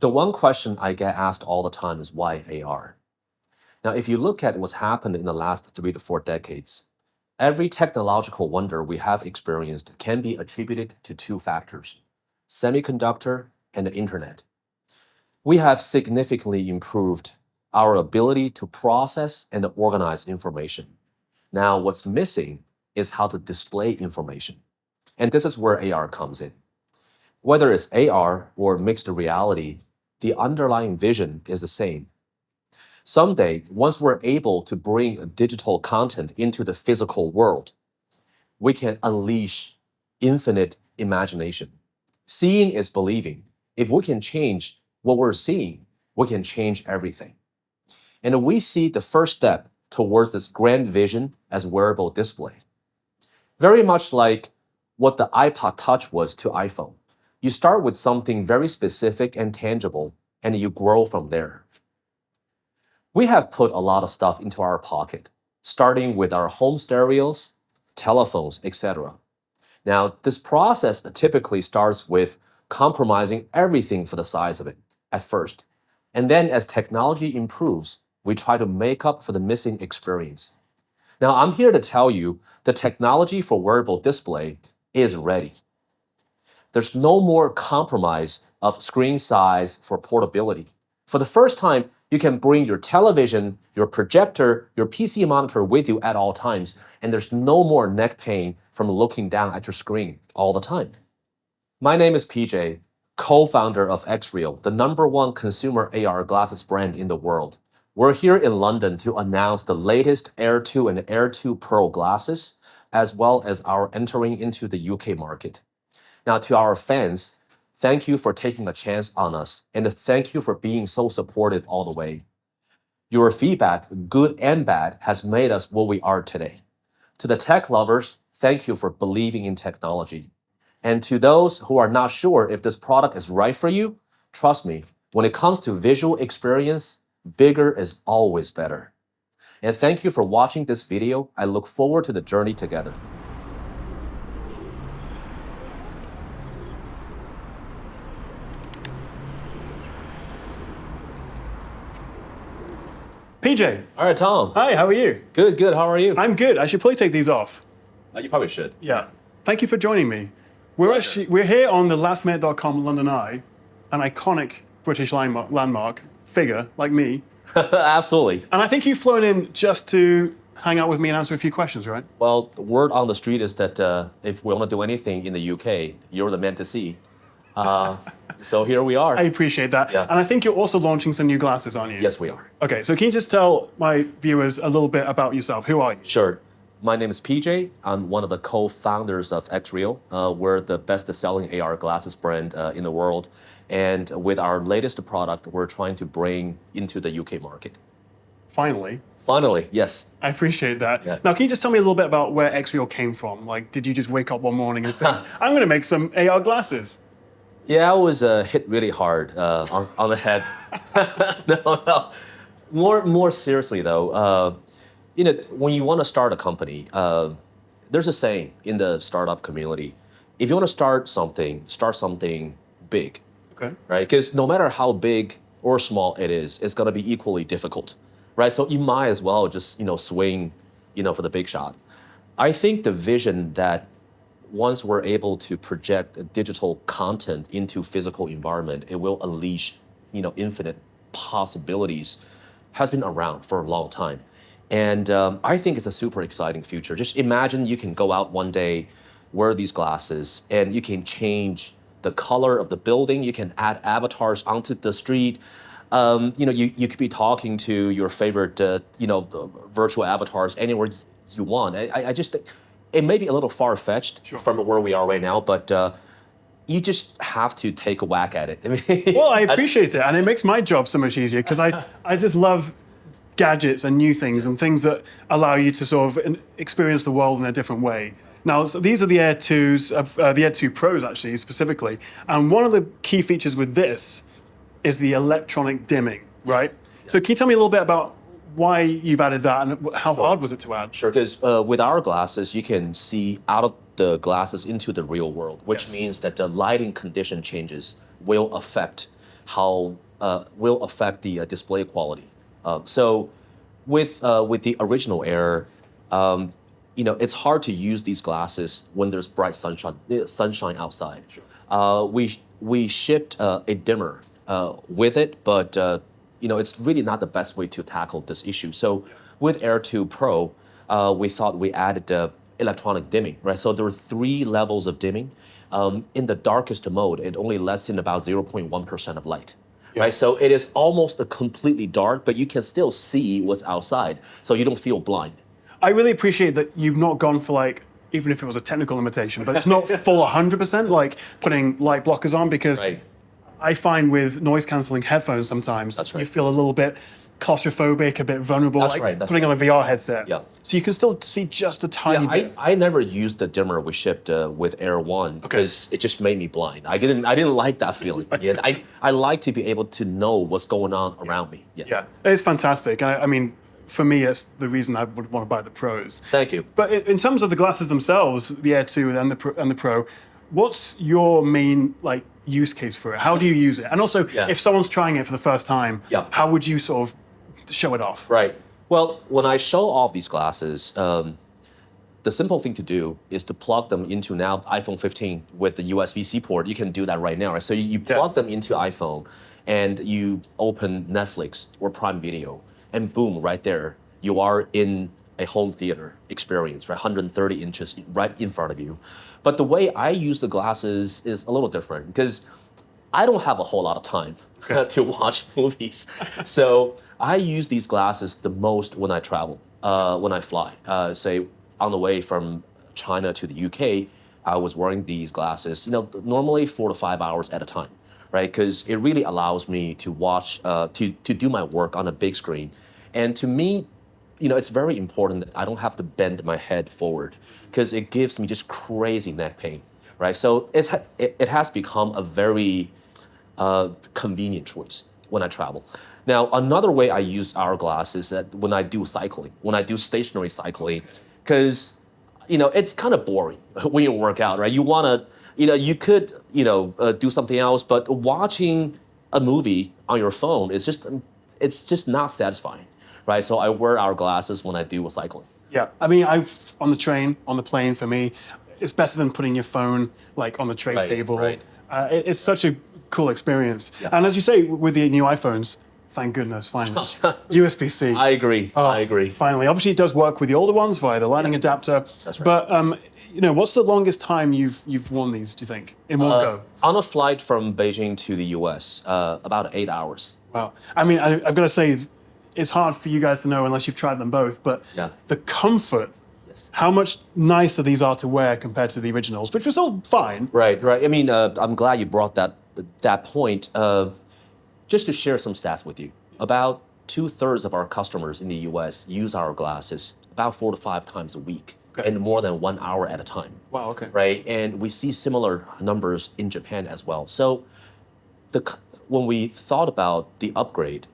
The one question I get asked all the time is why AR? Now, if you look at what's happened in the last 3 to 4 decades, every technological wonder we have experienced can be attributed to two factors: semiconductor and the internet. We have significantly improved our ability to process and organize information. Now, what's missing is how to display information. And this is where AR comes in. Whether it's AR or mixed reality, the underlying vision is the same. Someday, once we're able to bring digital content into the physical world, we can unleash infinite imagination. Seeing is believing. If we can change what we're seeing, we can change everything. And we see the first step towards this grand vision as wearable display. Very much like what the iPod Touch was to iPhone. You start with something very specific and tangible, and you grow from there. We have put a lot of stuff into our pocket, starting with our home stereos, telephones, etc. Now, this process typically starts with compromising everything for the size of it at first. And then as technology improves, we try to make up for the missing experience. Now, I'm here to tell you the technology for wearable display is ready. There's no more compromise of screen size for portability. For the first time, you can bring your television, your projector, your PC monitor with you at all times, and there's no more neck pain from looking down at your screen all the time. My name is PJ, co-founder of XREAL, the #1 consumer AR glasses brand in the world. We're here in London to announce the latest Air 2 and Air 2 Pro glasses, as well as our entering into the UK market. Now, to our fans, thank you for taking a chance on us, and thank you for being so supportive all the way. Your feedback, good and bad, has made us what we are today. To the tech lovers, thank you for believing in technology. And to those who are not sure if this product is right for you, trust me, when it comes to visual experience, bigger is always better. And thank you for watching this video. I look forward to the journey together. PJ. All right, Tom. Hi, how are you? Good. How are you? I'm good. I should probably take these off. You probably should. Yeah. Thank you for joining me. We're here on the lastminute.com London Eye, an iconic British landmark figure like me. Absolutely. And I think you've flown in just to hang out with me and answer a few questions, right? Well, the word on the street is that if we want to do anything in the UK, you're the man to see. So here we are. I appreciate that. Yeah. And I think you're also launching some new glasses, aren't you? Yes, we are. Okay, so can you just tell my viewers a little bit about yourself? Who are you? Sure. My name is PJ. I'm one of the co-founders of XREAL. We're the best-selling AR glasses brand in the world. And with our latest product, we're trying to bring into the UK market. Finally. Finally, yes. I appreciate that. Yeah. Now, can you just tell me a little bit about where XREAL came from? Like, did you just wake up one morning and think, I'm going to make some AR glasses? Yeah, I was hit really hard on the head. No. More seriously though, when you want to start a company, there's a saying in the startup community: if you want to start something big. Okay. Right? Because no matter how big or small it is, it's going to be equally difficult, right? So you might as well just swing, for the big shot. I think the vision that once we're able to project digital content into physical environment, it will unleash, infinite possibilities, has been around for a long time. And I think it's a super exciting future. Just imagine you can go out one day, wear these glasses, and you can change the color of the building. You can add avatars onto the street. You could be talking to your favorite, virtual avatars anywhere you want. I just think it may be a little far-fetched from where we are right now, but you just have to take a whack at it. Well, I appreciate it, and it makes my job so much easier because I just love gadgets and new things and things that allow you to sort of experience the world in a different way. Now, so these are the Air 2s, the Air 2 Pros actually, specifically, and one of the key features with this is the electronic dimming, right? Yes. So can you tell me a little bit about why you've added that and how hard was it to add? Sure, because with our glasses, you can see out of the glasses into the real world, which means that the lighting condition changes will affect how will affect the display quality. So with the original Air, it's hard to use these glasses when there's bright sunshine outside. Sure. We shipped a dimmer with it, but it's really not the best way to tackle this issue. So with Air 2 Pro, we thought we added electronic dimming, right? So there were 3 levels of dimming. In the darkest mode, it only lets in about 0.1% of light. Yeah. Right, so it is almost completely dark, but you can still see what's outside, so you don't feel blind. I really appreciate that you've not gone for like, even if it was a technical limitation, but it's not full 100% like putting light blockers on, because Right. I find with noise cancelling headphones sometimes That's right. you feel a little bit claustrophobic, a bit vulnerable, That's like right, that's putting on a VR headset. Yeah. So you can still see just a tiny Yeah, bit. I never used the dimmer we shipped with Air 1 because it just made me blind. I didn't like that feeling. Yeah, I like to be able to know what's going on around me. Yeah, it's fantastic. I mean, for me, it's the reason I would want to buy the Pros. Thank you. But in terms of the glasses themselves, the Air 2 and the Pro, what's your main like use case for it? How do you use it? And also, if someone's trying it for the first time, how would you sort of show it off? Right. Well, when I show off these glasses, the simple thing to do is to plug them into now iPhone 15 with the USB-C port. You can do that right now, right? So you plug them into iPhone and you open Netflix or Prime Video, and boom, right there, you are in a home theater experience, right? 130 inches right in front of you. But the way I use the glasses is a little different because I don't have a whole lot of time to watch movies. So I use these glasses the most when I travel, when I fly. Say on the way from China to the UK, I was wearing these glasses, normally 4 to 5 hours at a time, right? Because it really allows me to watch, to do my work on a big screen. And to me, it's very important that I don't have to bend my head forward because it gives me just crazy neck pain, right? So it has become a very convenient choice when I travel. Now, another way I use our glass is that when I do cycling, when I do stationary cycling, because it's kind of boring when you work out, right? You want to, you could, do something else, but watching a movie on your phone is it's just not satisfying, right? So I wear our glasses when I do cycling. Yeah, I mean, on the train, on the plane, for me, it's better than putting your phone like on the tray table. Right. It's such a cool experience. Yeah. And as you say, with the new iPhones, thank goodness, finally, USB-C. I agree. I agree. Finally, obviously, it does work with the older ones via the Lightning adapter. That's right. But what's the longest time you've worn these? Do you think in one go? On a flight from Beijing to the US, about 8 hours. Wow. I mean, I've got to say, it's hard for you guys to know unless you've tried them both. But the comfort. How much nicer these are to wear compared to the originals, which were still fine. Right. I mean, I'm glad you brought that point. Just to share some stats with you, about 2/3 of our customers in the US use our glasses about 4 to 5 times a week and more than 1 hour at a time. Wow, okay. Right, and we see similar numbers in Japan as well. So when we thought about the upgrade,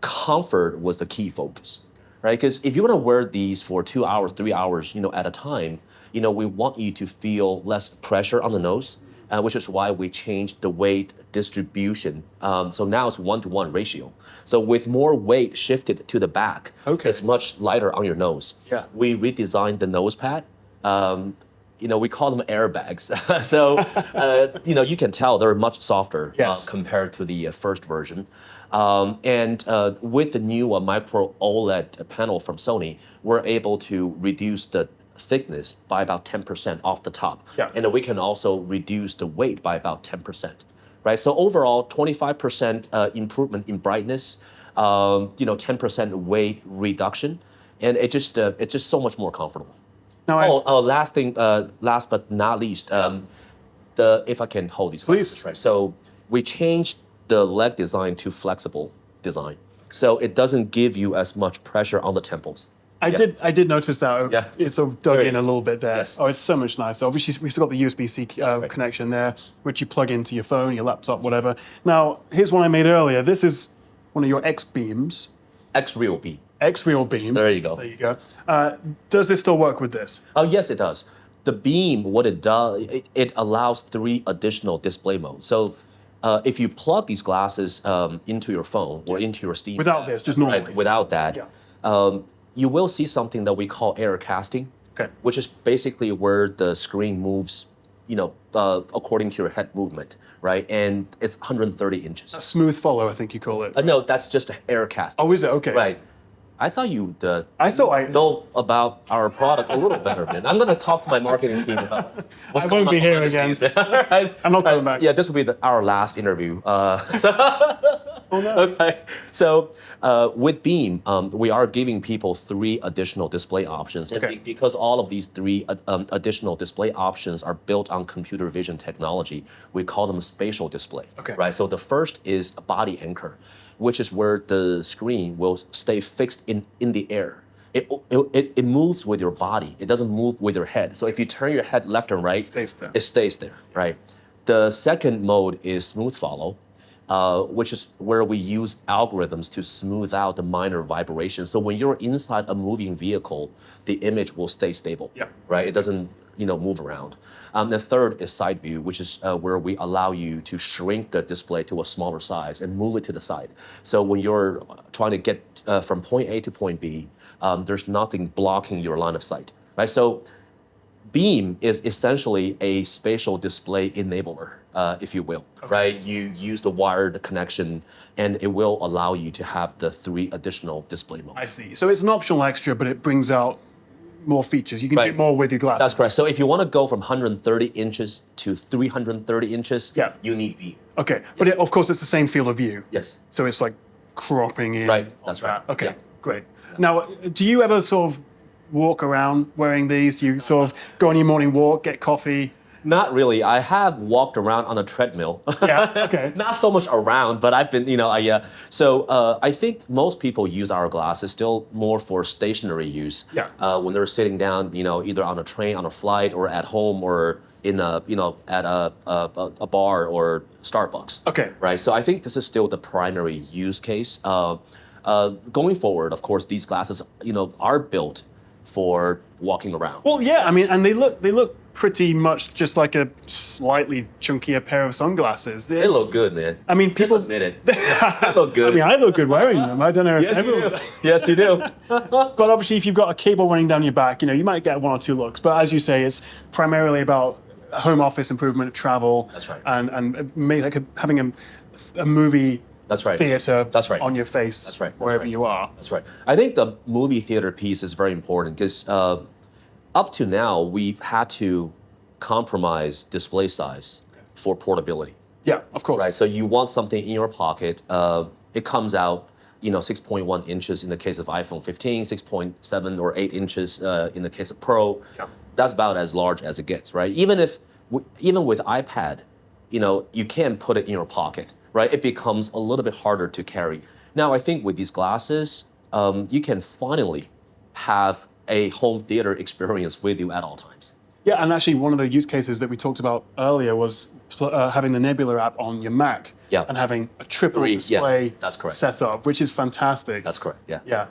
comfort was the key focus. Right, because if you want to wear these for 2 hours, 3 hours, at a time, we want you to feel less pressure on the nose, which is why we changed the weight distribution. So now it's 1-to-1 ratio. So with more weight shifted to the back, it's much lighter on your nose. Yeah. We redesigned the nose pad. We call them airbags. So, you can tell they're much softer compared to the first version. And with the new micro OLED panel from Sony, we're able to reduce the thickness by about 10% off the top. Yeah. And then we can also reduce the weight by about 10%. Right? So overall, 25% improvement in brightness, 10% weight reduction, and it's just so much more comfortable. Now, last but not least, if I can hold these glasses, right? So we changed the leg design to flexible design, so it doesn't give you as much pressure on the temples. I did notice that. Yeah. It sort of dug in a little bit there. Yes. Oh, it's so much nicer. Obviously, we've still got the USB-C connection there, which you plug into your phone, your laptop, whatever. Now, here's one I made earlier. This is one of your X-beams. XREAL B. XREAL beams. There you go. There you go. Does this still work with this? Oh, yes, it does. The beam, what it does, it allows 3 additional display modes. So if you plug these glasses into your phone or into your Steam Without this, just normally. right, without that, you will see something that we call air casting, which is basically where the screen moves, according to your head movement, right? And it's 130 inches. A smooth follow, I think you call it. No, that's just air casting. Oh, is it? Okay. Right. I thought you know about our product a little better, man. I'm gonna talk to my marketing team about what's I going won't be on here behind the again. scenes, man. I'm not coming back. Yeah, this will be our last interview. Oh, no. Okay. So with Beam, we are giving people 3 additional display options, and because all of these 3 additional display options are built on computer vision technology, we call them spatial display. Right. So the first is a body anchor, which is where the screen will stay fixed in the air. It moves with your body. It doesn't move with your head. So if you turn your head left and right, it stays there, right? The second mode is smooth follow, which is where we use algorithms to smooth out the minor vibrations. So when you're inside a moving vehicle, the image will stay stable, right? It doesn't, move around. The third is side view, which is where we allow you to shrink the display to a smaller size and move it to the side. So when you're trying to get from point A to point B, there's nothing blocking your line of sight, right? So Beam is essentially a spatial display enabler, if you will, right? You use the wired connection, and it will allow you to have the 3 additional display modes. I see. So it's an optional extra, but it brings out more features. You can do more with your glasses. That's correct. So if you want to go from 130 inches to 330 inches, you need Beam. Okay, but of course it's the same field of view. Yes. So it's like cropping in. Right, that's right. Okay, great. Now, do you ever sort of walk around wearing these? Do you sort of go on your morning walk, get coffee? Not really. I have walked around on a treadmill. Yeah, okay. Not so much around, but I've been, I think most people use our glasses still more for stationary use. When they're sitting down, either on a train, on a flight, or at home, or in a, at a bar or Starbucks. Okay. Right. So I think this is still the primary use case. Going forward, of course, these glasses, are built for walking around. Well, yeah, I mean, and they look pretty much just like a slightly chunkier pair of sunglasses. They look good, man. I mean, people just admit it. They look good. I mean, I look good wearing them. I don't know if yes, everyone. You do. Yes, you do. But obviously, if you've got a cable running down your back, you might get 1 or 2 looks. But as you say, it's primarily about home office improvement, travel. That's right. And having a movie. That's right. Theater. That's right. On your face. That's right. Wherever you are. That's right. I think the movie theater piece is very important because up to now we've had to compromise display size for portability. Yeah, of course. Right. So you want something in your pocket. It comes out, 6.1 inches in the case of iPhone 15, 6.7 or 8 inches in the case of Pro. That's about as large as it gets, right? Even with iPad, you can't put it in your pocket. Right, it becomes a little bit harder to carry. Now, I think with these glasses, you can finally have a home theater experience with you at all times. Yeah, and actually one of the use cases that we talked about earlier was having the Nebula app on your Mac and having a triple display setup, which is fantastic. That's correct, yeah. Yeah.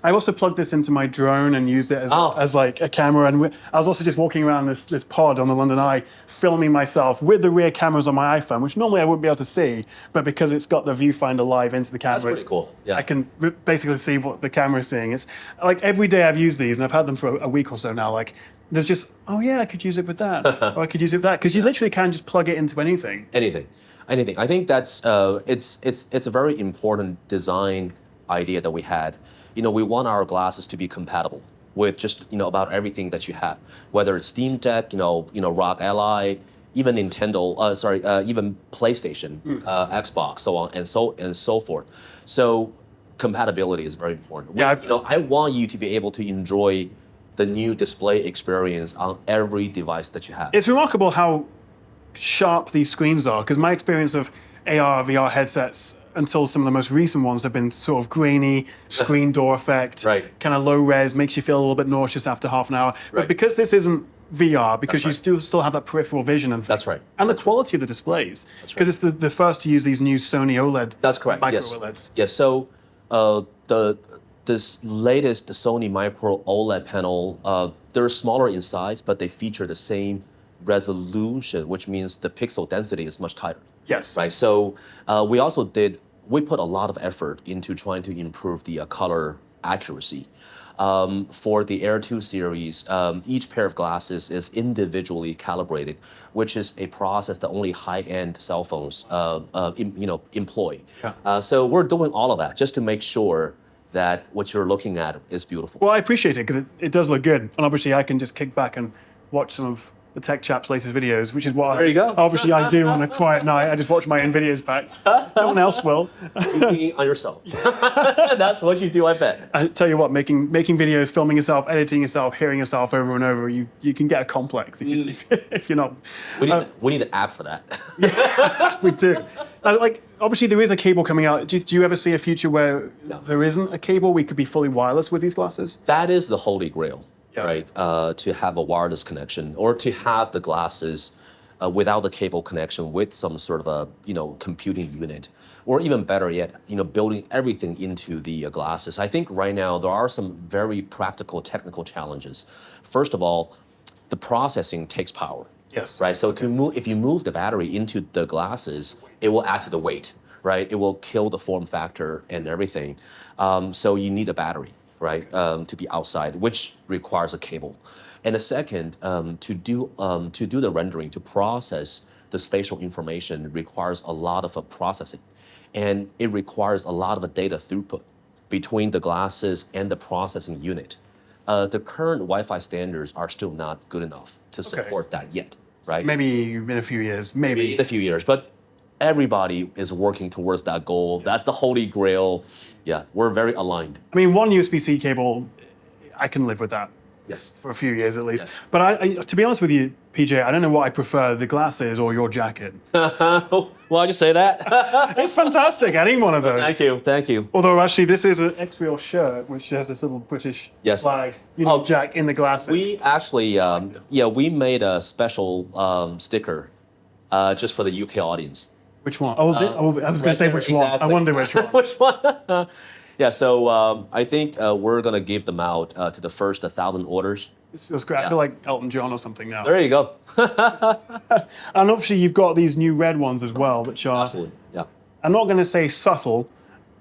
I also plugged this into my drone and used it as like a camera. And I was also just walking around this pod on the London Eye, filming myself with the rear cameras on my iPhone, which normally I wouldn't be able to see, but because it's got the viewfinder live into the camera, that's pretty cool. Yeah. I can basically see what the camera is seeing. It's like every day I've used these, and I've had them for a week or so now, like, there's just, I could use it with that, or I could use it with that, because you literally can just plug it into anything. Anything. I think that's it's a very important design idea that we had. We want our glasses to be compatible with just about everything that you have, whether it's Steam Deck, ROG Ally, even Nintendo, even PlayStation, Xbox, so on and so forth. So compatibility is very important. I want you to be able to enjoy the new display experience on every device that you have. It's remarkable how sharp these screens are, because my experience of AR, VR headsets until some of the most recent ones have been sort of grainy, screen door effect, kind of low res, makes you feel a little bit nauseous after half an hour. But because this isn't VR, because you still have that peripheral vision and things. That's right. And the quality of the displays, because it's the first to use these new Sony OLED micro OLEDs. Yes, so this latest Sony Micro OLED panel, they're smaller in size, but they feature the same resolution, which means the pixel density is much tighter. Yes. right? So we put a lot of effort into trying to improve the color accuracy. For the Air 2 series, each pair of glasses is individually calibrated, which is a process that only high-end cell phones employ. Yeah. So we're doing all of that just to make sure that what you're looking at is beautiful. Well, I appreciate it because it does look good. And obviously I can just kick back and watch some of the Tech Chap's latest videos, which is what There you go. obviously I do on a quiet night. I just watch my own videos back. No one else will. On yourself. That's what you do, I bet. I tell you what, making videos, filming yourself, editing yourself, hearing yourself over and over, you can get a complex if you're not. We need an app for that. We do. Like, obviously there is a cable coming out. Do you ever see a future where there isn't a cable? We could be fully wireless with these glasses? That is the holy grail, Yeah. right? To have a wireless connection, or to have the glasses without the cable connection with some sort of a computing unit, or even better yet, building everything into the glasses. I think right now there are some very practical technical challenges. First of all, the processing takes power. Yes. Right. So if you move the battery into the glasses, it will add to the weight. Right. It will kill the form factor and everything. So you need a battery, right, to be outside, which requires a cable. And the second, to do the rendering, to process the spatial information requires a lot of processing, and it requires a lot of data throughput between the glasses and the processing unit. The current Wi-Fi standards are still not good enough to support that yet, right? Maybe in a few years, maybe. In a few years, but everybody is working towards that goal. That's the holy grail. Yeah, we're very aligned. I mean, one USB-C cable, I can live with that. Yes. For a few years at least. Yes. But I, to be honest with you, PJ, I don't know what I prefer, the glasses or your jacket. Why'd you say that? It's fantastic. I need one of those. Thank you, thank you. Although actually, this is an XREAL shirt, which has this little British Yes. flag, Jack in the glasses. We actually, we made a special sticker just for the UK audience. Which one? I was going to say which one. Exactly. I wonder which one. Which one? Yeah, so I think we're going to give them out to the first 1,000 orders. This feels great. I feel like Elton John or something now. There you go. And obviously, you've got these new red ones as well, which are, Absolutely, yeah. I'm not going to say subtle,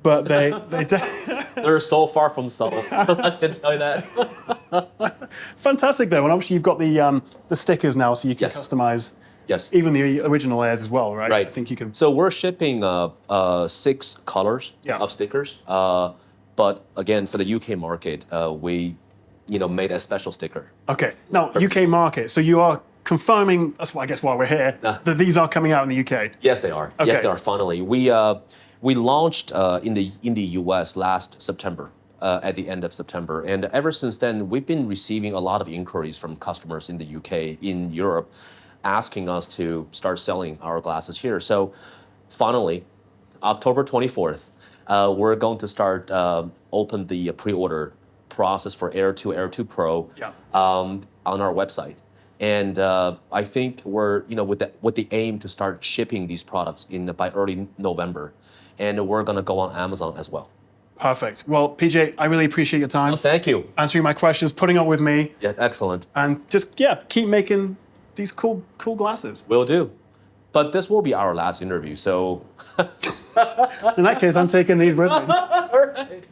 but They're so far from subtle, I can tell you that. fantastic though. And obviously, you've got the stickers now, so you can Yes. customize Yes. even the original Airs as well, right? Right. I think you can. So we're shipping 6 colors of stickers. But again, for the UK market, we made a special sticker. Okay. Now, UK market. So you are confirming, that's why I guess why we're here, that these are coming out in the UK. Yes, they are. Okay. Yes, they are. Finally, we launched in the US last September, at the end of September, and ever since then, we've been receiving a lot of inquiries from customers in the UK, in Europe, asking us to start selling our glasses here. So, finally, October 24th, we're going to start open the pre-order process for Air 2, Air 2 Pro on our website. And I think we're, with the aim to start shipping these products by early November. And we're going to go on Amazon as well. Perfect. Well, PJ, I really appreciate your time. Oh, thank you. Answering my questions, putting up with me. Yeah, excellent. And just, keep making these cool glasses. Will do. But this will be our last interview, so... In that case, I'm taking these with me. All right.